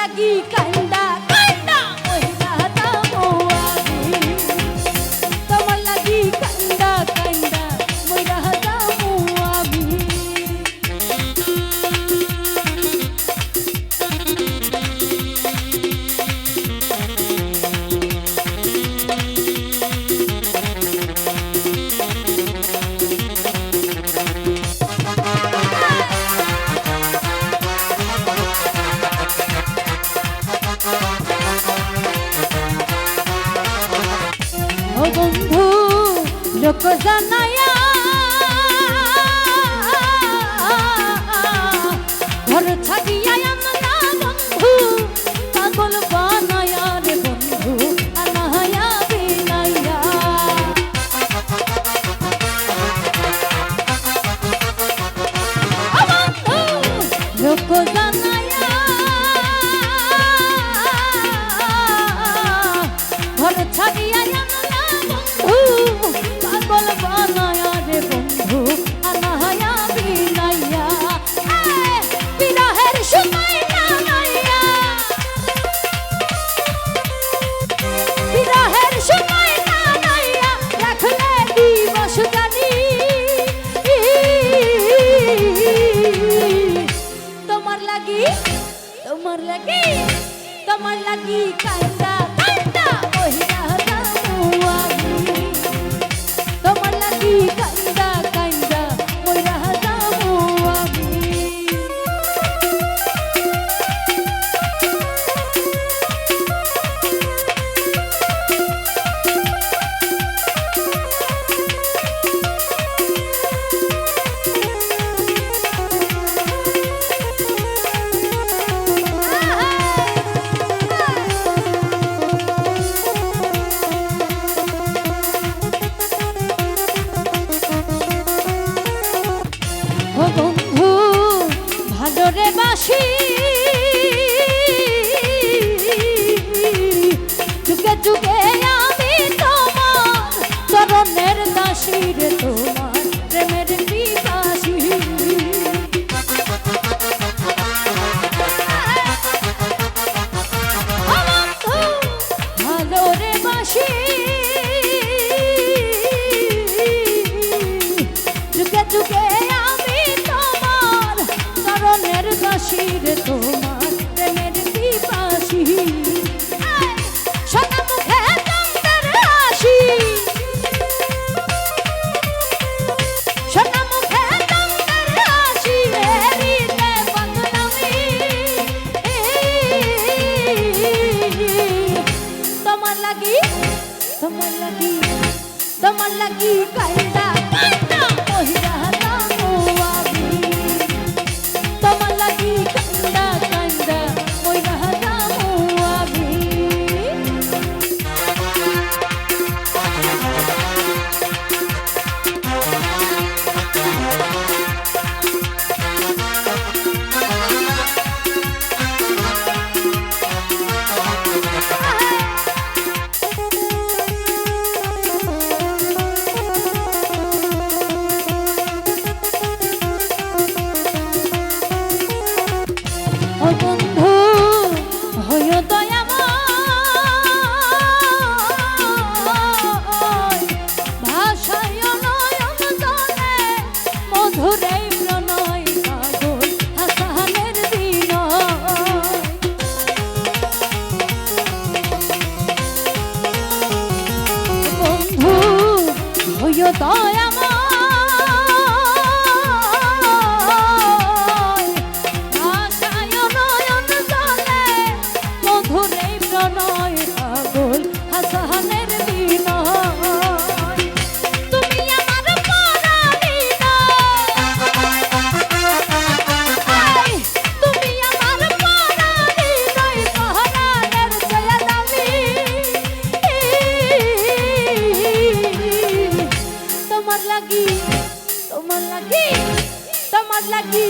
লাগি কান্দা কান্দা ওইরা যাবো আমি তোমার লাগি কান্দা কান্দা ওইরা যাবো আমি ও বন্ধু লোক জানায়া ঘর ছাড়িয়া আমরা বন্ধু পাগল বানায়া রে বন্ধু আনায়া বিনাইয়া বন্ধু লোক জানায়া ঘর ছাড়িয়া পাগল বানায়া রে বন্ধু আনায়া বিনাইয়া বিরহের সময় নাইয়া বিরহের সময় নাইয়া রাখলে দিবস জানি তোমার লাগি তোমার লাগি তোমার লাগি কান্দা কান্দা ওহিরা তোমার লাগি কান্দা কান্দা ওইরা যাবো আমি ও বন্ধু ভালোরে বাসি যুগে যুগে আমি তোমার চরণের দাসী রে তোমার প্রেমের পিপাসী ও বন্ধু ভালোরে বাসি যুগে যুগে দাসীর তোমার প্রেমের পিপাসী সোনা মুখে চন্দ্রের হাসি সোনা মুখে চন্দ্রের হাসি এরিতে বদনামি তোমার লাগি তোমার লাগি তোমার লাগি কান্দা কান্দা ওহিরা যাবো আমি তোমার লাগি কান্দা কান্দা ওইরা যাবো আমি ও বন্ধু হইও দয়াময় ভাষায় নয়ন জলে মধুরে প্রণয় পাগল হাসানের বিনয় বন্ধু হইও দয়াময় প্রণয় পাগল হাসানের বিনয় তুমি আমার পরাণী নয় তুমি আমার পরাণী নয় পরাণের চেয়ে দামি তোমার লাগি তোমার লাগি তোমার লাগি